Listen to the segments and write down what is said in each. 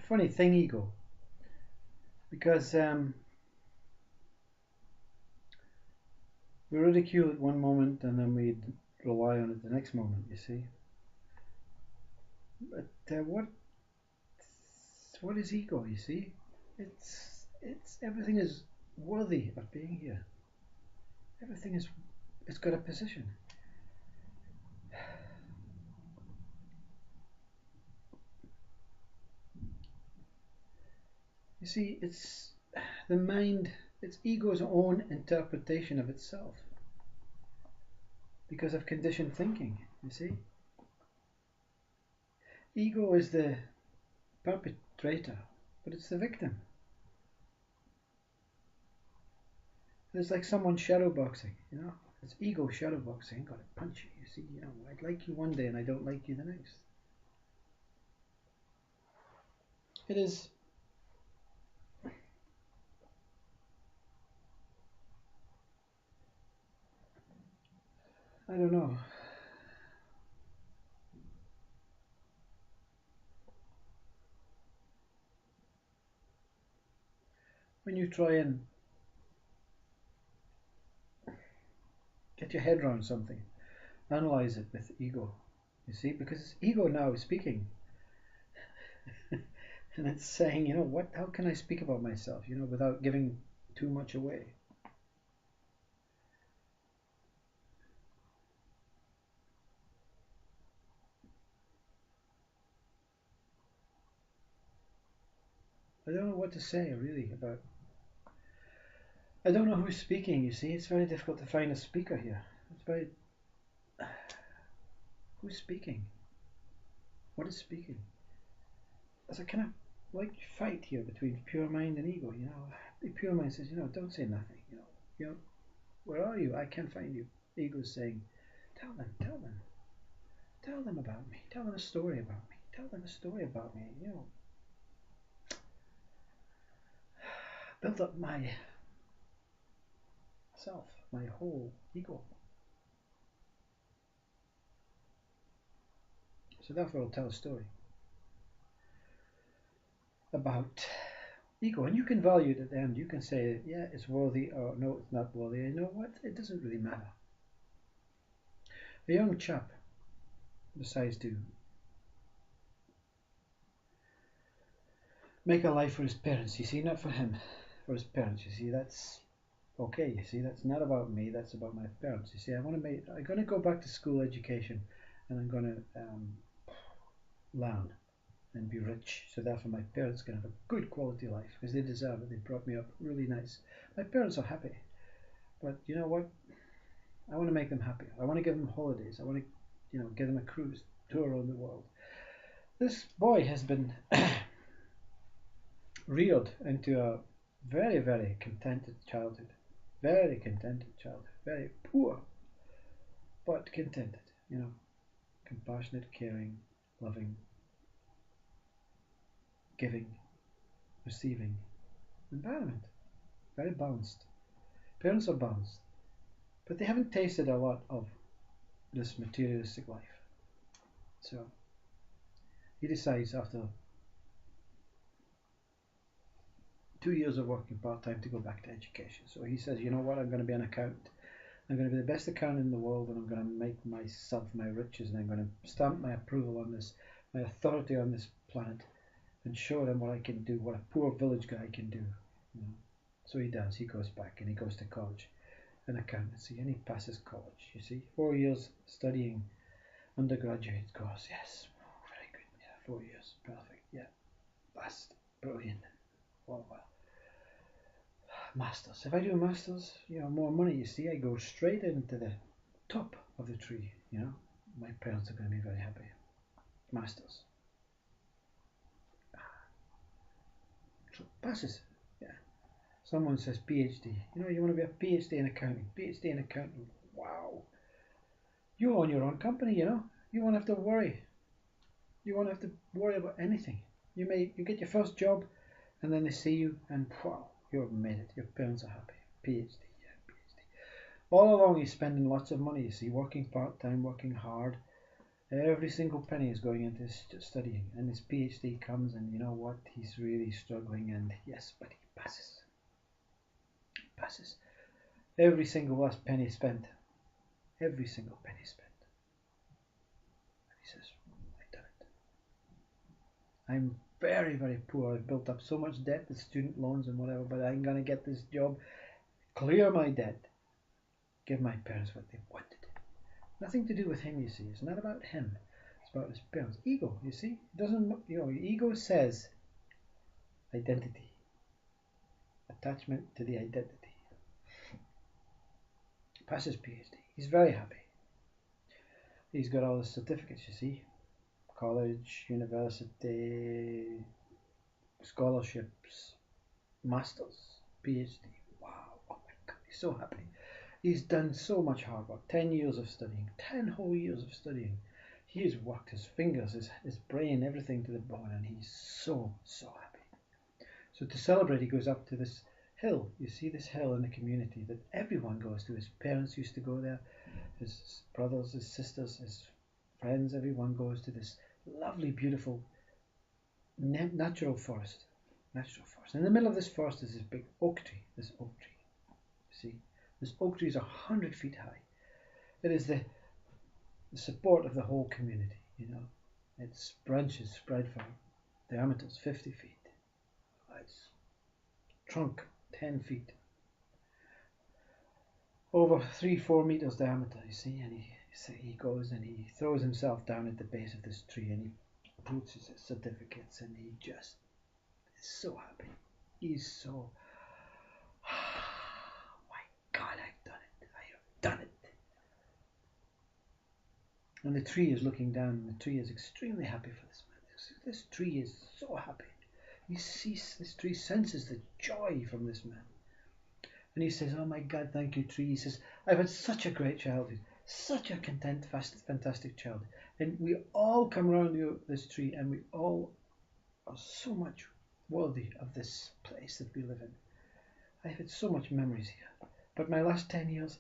Funny thing, ego, because we ridicule it one moment and then we rely on it the next moment. You see, but what is ego? You see, it's everything is worthy of being here. Everything is it's got a position. You see, it's the mind. It's ego's own interpretation of itself because of conditioned thinking. You see, ego is the perpetrator, but it's the victim. It's like someone shadowboxing. It's ego shadowboxing. I'm gonna punch you. You see, I'd like you one day and I don't like you the next. It is. I don't know. When you try and get your head around something, analyze it with ego. You see, because it's ego now speaking, and it's saying, what? How can I speak about myself? Without giving too much away. I don't know what to say really about. I don't know who's speaking. You see, it's very difficult to find a speaker here. It's very. Who's speaking? What is speaking? There's a kind of like fight here between pure mind and ego. The pure mind says, don't say nothing. Where are you? I can't find you. The ego is saying, tell them about me. Tell them a story about me. Tell them a story about me. Build up my self, my whole ego. So therefore, I'll tell a story about ego, and you can value it at the end. You can say, yeah, it's worthy, or no, it's not worthy. You know what? It doesn't really matter. A young chap decides to make a life for his parents. You see, not for him, for his parents. You see, that's okay. You see, that's not about me. That's about my parents. You see, I'm going to go back to school education, and I'm going to learn and be rich. So therefore, my parents can have a good quality life because they deserve it. They brought me up really nice. My parents are happy, but you know what? I want to make them happy. I want to give them holidays. I want to, give them a cruise tour around the world. This boy has been reared into a very, very contented childhood. Very contented childhood. Very poor, but contented. Compassionate, caring, loving, giving, receiving environment. Very balanced. Parents are balanced, but they haven't tasted a lot of this materialistic life. So he decides after 2 years of working part-time to go back to education. So he says, you know what, I'm going to be an accountant. I'm going to be the best accountant in the world, and I'm going to make myself my riches, and I'm going to stamp my approval on this, my authority on this planet, and show them what I can do, what a poor village guy can do. So he does. He goes back and he goes to college, an accountancy, and he passes college. You see, 4 years studying undergraduate course. Yes, very good. Yeah, 4 years, perfect. Yeah, passed, brilliant. Well, masters. If I do a masters, more money. You see, I go straight into the top of the tree. My parents are going to be very happy. Masters. So passes. Yeah. Someone says PhD. You want to be a PhD in accounting. PhD in accounting. Wow. You own your own company. You won't have to worry. You won't have to worry about anything. You get your first job, and then they see you, and wow, you've made it. Your parents are happy. PhD. Yeah, PhD. All along, he's spending lots of money. You see, working part time, working hard, Every single penny is going into his studying, and his PhD comes, and you know what? He's really struggling, and yes, but he passes. He passes. Every single last penny spent. Every single penny spent. And he says, I've done it. I'm very, very poor. I've built up so much debt with student loans and whatever, but I'm going to get this job, clear my debt, give my parents what they wanted. Nothing to do with him, you see. It's not about him. It's about his parents. Ego, you see. It doesn't, ego says identity. Attachment to the identity. Passes PhD. He's very happy. He's got all the certificates, you see. College, university, scholarships, masters, PhD. Wow, oh my God, he's so happy. He's done so much hard work. 10 years of studying, 10 whole years of studying. He has worked his fingers, his brain, everything to the bone, and he's so, so happy. So to celebrate, he goes up to this hill. You see this hill in the community that everyone goes to. His parents used to go there, his brothers, his sisters, his friends, everyone goes to this lovely, beautiful natural forest. Natural forest. In the middle of this forest is this big oak tree. This oak tree. You see? This oak tree is 100 feet high. It is the support of the whole community, Its branches spread for diameters 50 feet. Its trunk 10 feet. Over 3-4 meters diameter, you see, and he goes and he throws himself down at the base of this tree and he puts his certificates and he just is so happy. He's so, my God, I've done it. I have done it. And the tree is looking down, and the tree is extremely happy for this man. This tree is so happy. This tree senses the joy from this man. And he says, oh my God, thank you, tree. He says, I've had such a great childhood, such a content, fantastic childhood. And we all come around this tree, and we all are so much worthy of this place that we live in. I've had so much memories here. But my last 10 years,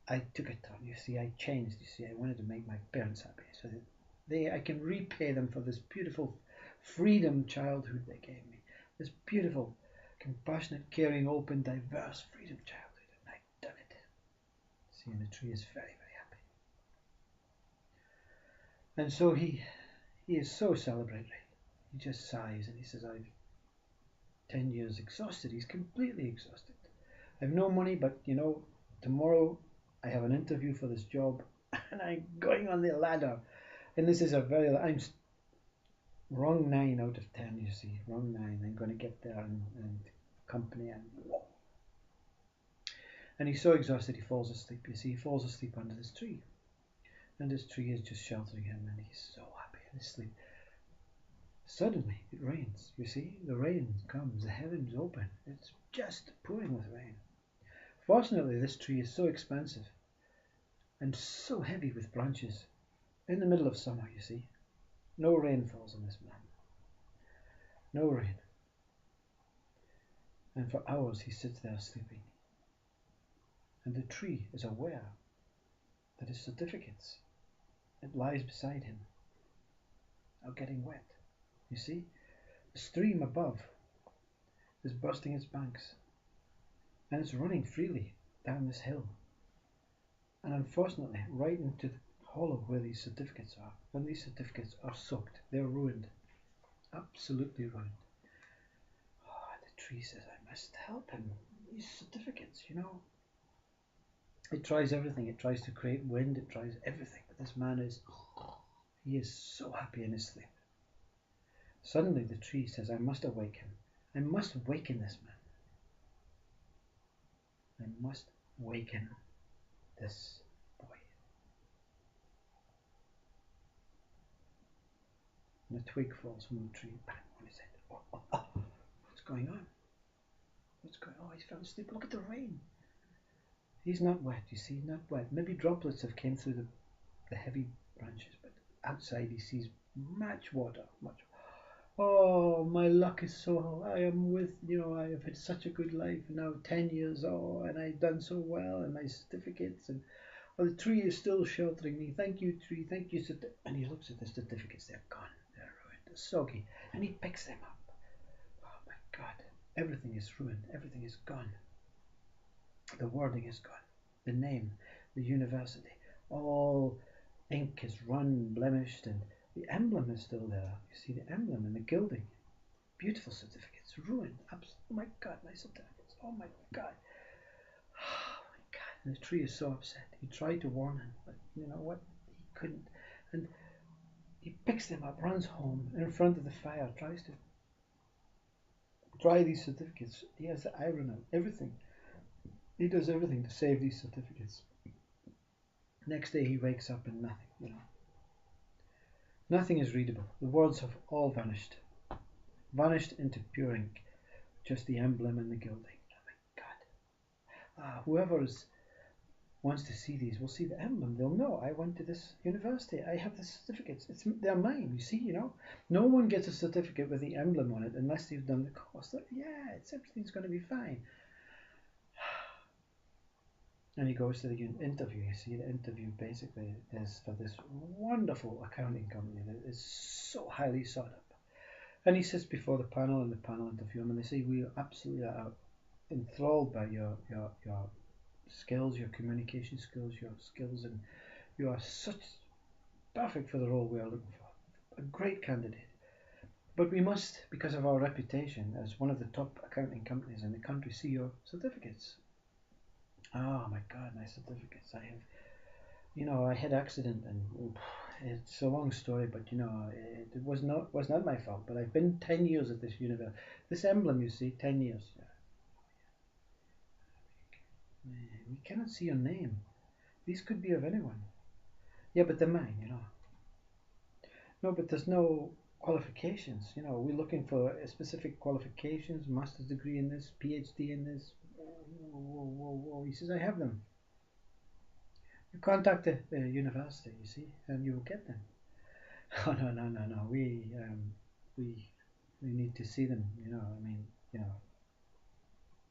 I took a turn. You see, I changed. You see, I wanted to make my parents happy so that I can repay them for this beautiful freedom childhood they gave me. This beautiful, compassionate, caring, open, diverse freedom childhood. And I've done it. See, and the tree is very, very happy. And so he is so celebratory. He just sighs and he says, I've 10 years exhausted. He's completely exhausted. I've no money, but tomorrow I have an interview for this job and I'm going on the ladder. And this is I'm wrong 9 out of 10, you see. Wrong 9. I'm going to get there and company and whoa. And he's so exhausted he falls asleep. You see, he falls asleep under this tree. And this tree is just sheltering him and he's so happy in his sleep. Suddenly it rains. You see, the rain comes, the heavens open. It's just pouring with rain. Fortunately, this tree is so expansive and so heavy with branches. In the middle of summer, you see, no rain falls on this man. No rain. And for hours he sits there sleeping. And the tree is aware that his certificates that lies beside him are getting wet. You see, the stream above is bursting its banks and it's running freely down this hill. And unfortunately, right into the hollow where these certificates are. And these certificates are soaked. They're ruined. Absolutely ruined. Oh, the tree says, I must help him. These certificates, It tries everything. It tries to create wind. It tries everything. But this man he is so happy in his sleep. Suddenly the tree says, I must awake him. I must waken this man. I must waken this boy. And a twig falls from the tree, bang on his head. Oh, what's going on? What's going on? Oh, he fell asleep. Look at the rain. He's not wet, you see, not wet. Maybe droplets have came through the heavy branches, but outside he sees much water, much. Oh, my luck is so, I am I have had such a good life now, 10 years, and I've done so well, and my certificates, and Oh, the tree is still sheltering me. Thank you, tree. Thank you. And he looks at the certificates. They're gone. They're ruined. They're soggy. And he picks them up. Oh my God. Everything is ruined. Everything is gone. The wording is gone. The name, the university, all ink is run, blemished, and the emblem is still there. You see the emblem and the gilding. Beautiful certificates, ruined. Oh my God, my certificates. Oh my God. Oh my God. And the tree is so upset. He tried to warn him, but you know what? He couldn't. And he picks them up, runs home in front of the fire, tries to dry these certificates. He has the iron out, everything. He does everything to save these certificates. Next day he wakes up and nothing, you know. Nothing is readable. The words have all vanished. Vanished into pure ink. Just the emblem and the gilding. Oh my God. Whoever wants to see these will see the emblem. They'll know I went to this university. I have the certificates. They're mine. You see, you know. No one gets a certificate with the emblem on it unless they've done the course. Yeah, everything's going to be fine. And he goes to the interview. You see, the interview basically is for this wonderful accounting company that is so highly sought up. And he sits before the panel, and the panel interview him, and they say, "We absolutely are enthralled by your skills, your communication skills, your skills, and you are such perfect for the role we are looking for. A great candidate. But we must, because of our reputation as one of the top accounting companies in the country, see your certificates." Oh my God, my certificates! I had accident, and it's a long story, but it was not my fault. But I've been 10 years at this university. This emblem, you see, 10 years. We cannot see your name. These could be of anyone. Yeah, but they're mine, No, but there's no qualifications. We're looking for specific qualifications, master's degree in this, PhD in this. Whoa. He says, I have them. You contact the university, you see, and you will get them. Oh, no. We need to see them,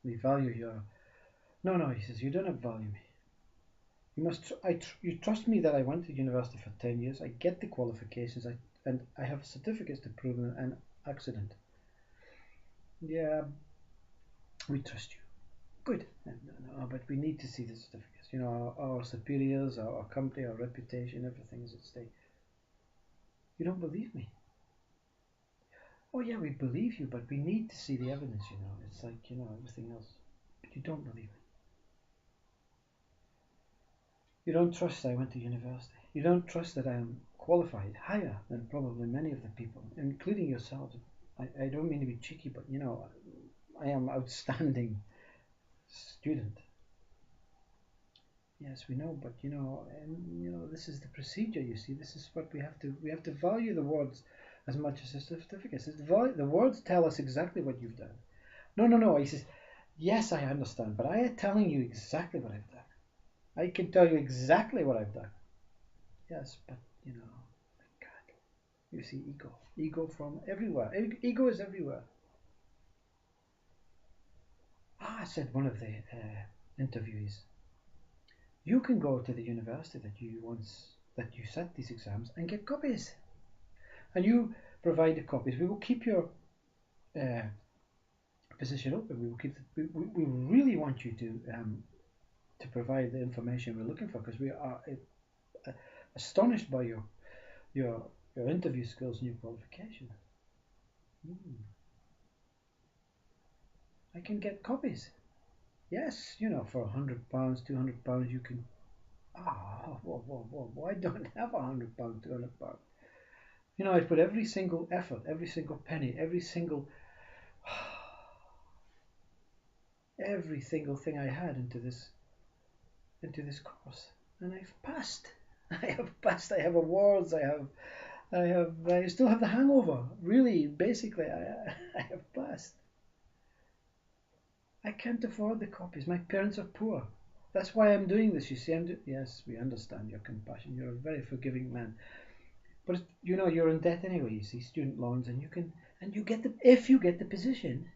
we value your... No, he says, you don't value me. You trust me that I went to university for 10 years. I get the qualifications, and I have certificates to prove an accident. Yeah, we trust you. Good. No, but we need to see the certificates. Our superiors, our company, our reputation, everything is at stake. You don't believe me? Oh yeah, we believe you, but we need to see the evidence. It's like everything else. But you don't believe me. You don't trust I went to university. You don't trust that I am qualified higher than probably many of the people, including yourselves. I don't mean to be cheeky, but I am outstanding student. Yes, we know, but this is the procedure. You see, this is what we have to value the words as much as the certificates. The words tell us exactly what you've done. No. He says, yes, I understand, but I am telling you exactly what I've done. I can tell you exactly what I've done. Yes, but my God, you see, ego from everywhere. Ego is everywhere. Said one of the interviewees. You can go to the university that you set these exams and get copies, and you provide the copies. We will keep your position open. We will keep. We really want you to provide the information we're looking for, because we are astonished by your interview skills and your qualifications. I can get copies. Yes, for £100, £200, you can. Whoa! I don't have £100, £200. I put every single effort, every single penny, every single thing I had into this course, and I've passed. I have passed. I have awards. I still have the hangover. Really, basically, I have passed. I can't afford the copies. My parents are poor. That's why I'm doing this. You see, yes, we understand your compassion. You're a very forgiving man. But you're in debt anyway. You see, student loans, and if you get the position,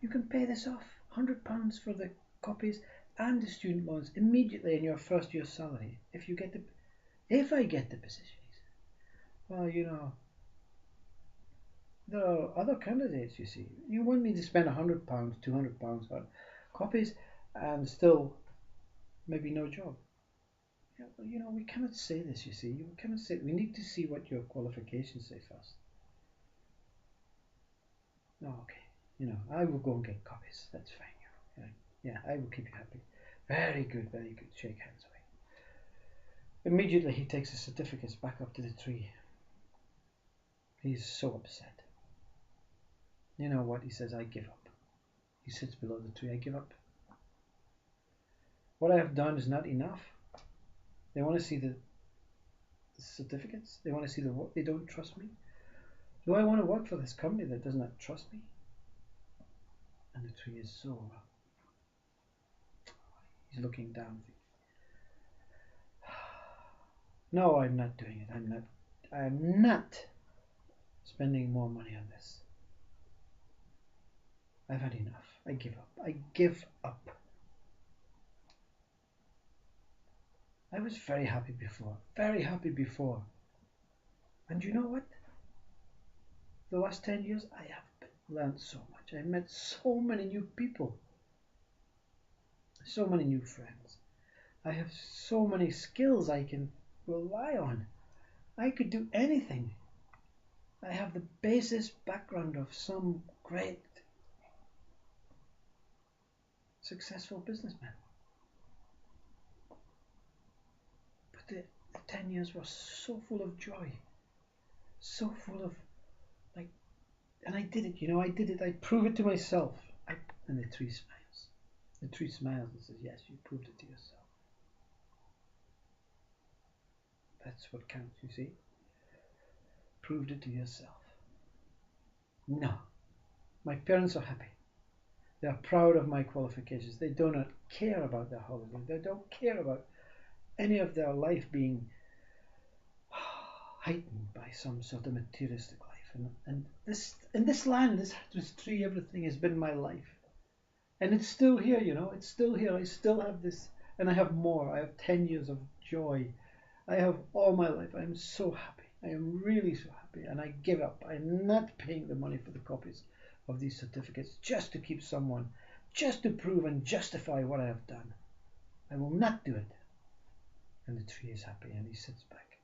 you can pay this off. £100 for the copies, and the student loans immediately in your first year's salary if I get the position. He said, well, there are other candidates, you see. You want me to spend £100, £200 on copies and still maybe no job. We cannot say this, you see. We cannot say. We need to see what your qualifications say first. Oh, okay. I will go and get copies. That's fine. Yeah, I will keep you happy. Very good, very good. Shake hands away. Immediately he takes the certificates back up to the tree. He's so upset. You know what? He says, I give up. He sits below the tree. I give up. What I have done is not enough. They want to see the certificates. They want to see the work. They don't trust me. Do I want to work for this company that does not trust me? And the tree is so... He's looking down. No, I'm not doing it. I'm not spending more money on this. I've had enough. I give up. I give up. I was very happy before. Very happy before. And you know what? The last 10 years, I have learned so much. I met so many new people. So many new friends. I have so many skills I can rely on. I could do anything. I have the basis background of some great successful businessman. But the 10 years were so full of joy. So full of, and I did it, I did it. I proved it to myself. And the tree smiles. The tree smiles and says, yes, you proved it to yourself. That's what counts, you see. Proved it to yourself. No. My parents are happy. They are proud of my qualifications. They do not care about their holiday. They don't care about any of their life being heightened by some sort of materialistic life. And this, in this land, this tree, everything has been my life. And it's still here, it's still here. I still have this, and I have more. I have 10 years of joy. I have all my life. I'm so happy. I am really so happy. And I give up. I'm not paying the money for the copies of these certificates just to keep someone, just to prove and justify what I have done. I will not do it. And the tree is happy, and he sits back.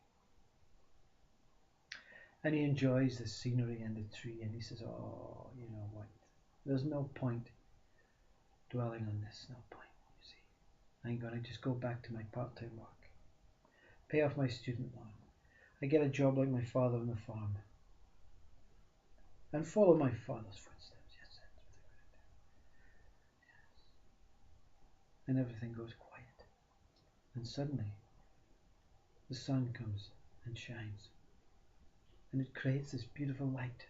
And he enjoys the scenery and the tree, and he says, oh, you know what? There's no point dwelling on this, no point, you see. I'm going to just go back to my part-time work, pay off my student loan. I get a job like my father on the farm, and follow my father's footsteps. Yes, that's what I'm going to do. Yes. And everything goes quiet. And suddenly, the sun comes and shines. And it creates this beautiful light.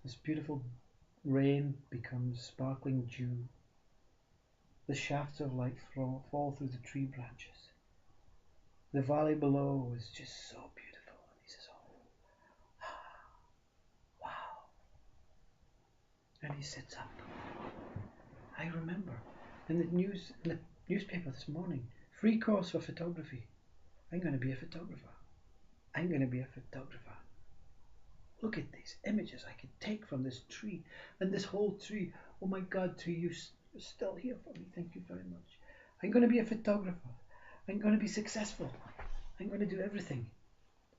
This beautiful rain becomes sparkling dew. The shafts of light fall through the tree branches. The valley below is just so beautiful. And he says, oh, wow. And he sits up. I remember in the newspaper this morning, free course for photography. I'm going to be a photographer. I'm going to be a photographer. Look at these images I could take from this tree and this whole tree. Oh my God, tree, you're still here for me. Thank you very much. I'm going to be a photographer. I'm going to be successful. I'm going to do everything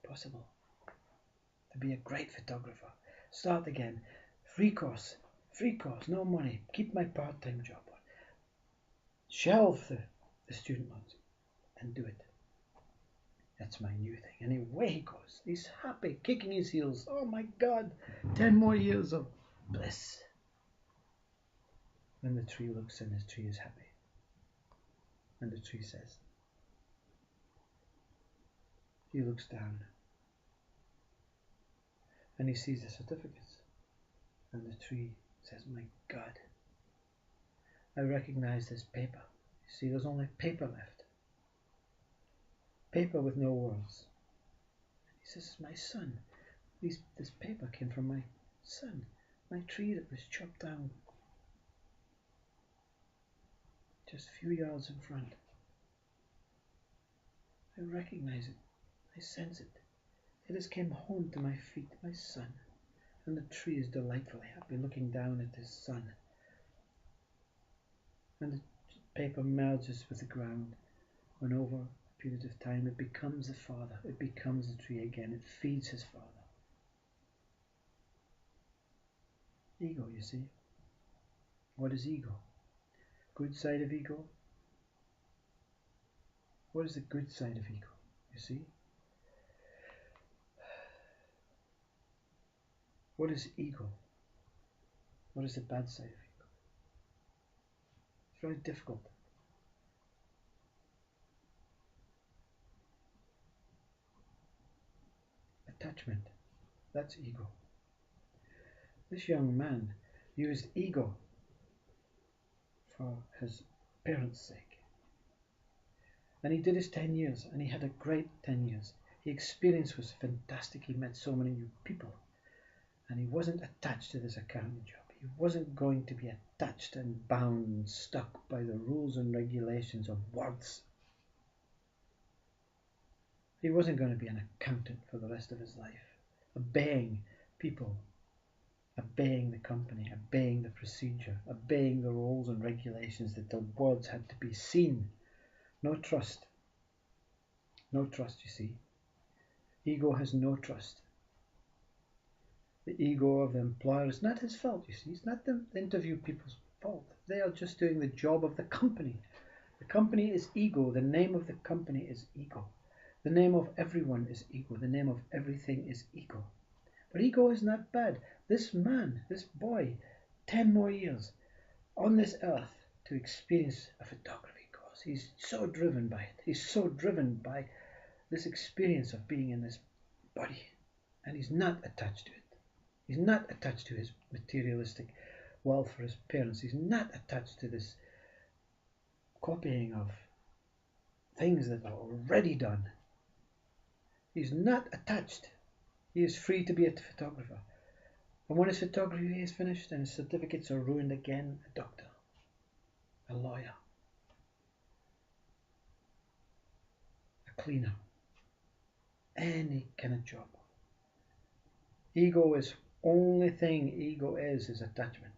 possible to be a great photographer. Start again. Free course, no money. Keep my part-time job on. Shelve the student loans and do it. That's my new thing. And away he goes. He's happy, kicking his heels. Oh my God, 10 more years of bliss. Then the tree looks and the tree is happy. And the tree says, he looks down and he sees the certificates. And the tree says, my God, I recognize this paper. You see, there's only paper left. Paper with no words. He says, my son, this paper came from my son, my tree that was chopped down. just a few yards in front. I recognize it. I sense it. It has come home to my feet, my son, and the tree is delightfully happy looking down at his son. And the paper merges with the ground, and over a period of time it becomes the father, it becomes the tree again, it feeds his father. Ego, you see. What is ego? Good side of ego? What is the good side of ego? You see? What is ego? What is the bad side of ego? It's very difficult. Attachment. That's ego. This young man used ego for his parents' sake. And he did his 10 years, and he had a great 10 years. The experience was fantastic. He met so many new people. And he wasn't attached to this accounting job. He wasn't going to be attached and bound and stuck by the rules and regulations of words. He wasn't going to be an accountant for the rest of his life, obeying people, obeying the company, obeying the procedure, obeying the rules and regulations that the words had to be seen. No trust. No trust, you see. Ego has no trust. The ego of the employer is not his fault, you see. It's not the interview people's fault. They are just doing the job of the company. The company is ego. The name of the company is ego. The name of everyone is ego. The name of everything is ego. But ego is not bad. This man, this boy, 10 more years on this earth to experience a photography course. He's so driven by it. He's so driven by this experience of being in this body. And he's not attached to it. He's not attached to his materialistic wealth for his parents. He's not attached to this copying of things that are already done. He's not attached. He is free to be a photographer. And when his photography is finished and his certificates are ruined again, a doctor, a lawyer, a cleaner, any kind of job. Ego is only thing ego is attachment.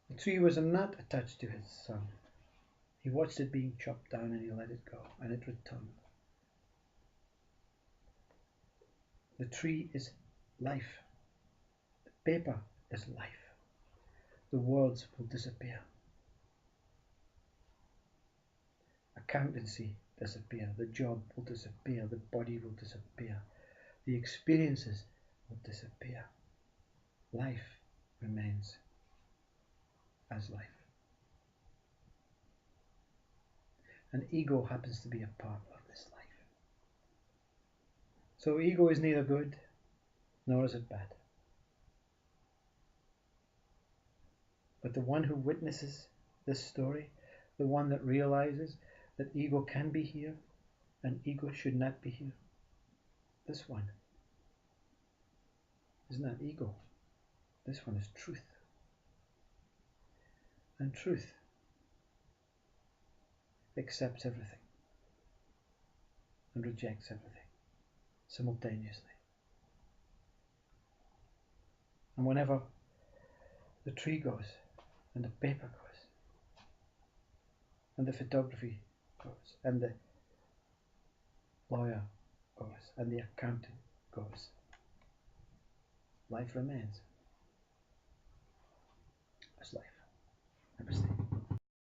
The tree was not attached to his son. He watched it being chopped down and he let it go, and it returned. The tree is life. The paper is life. The words will disappear. Accountancy disappear. The job will disappear. The body will disappear. The experiences will disappear. Life remains as life. And ego happens to be a part of this life. So ego is neither good nor is it bad. But the one who witnesses this story, the one that realizes that ego can be here and ego should not be here, this one is not ego. This one is truth. And truth accepts everything and rejects everything simultaneously. And whenever the tree goes, and the paper goes, and the photography goes, and the lawyer goes, and the accountant goes, life remains as life.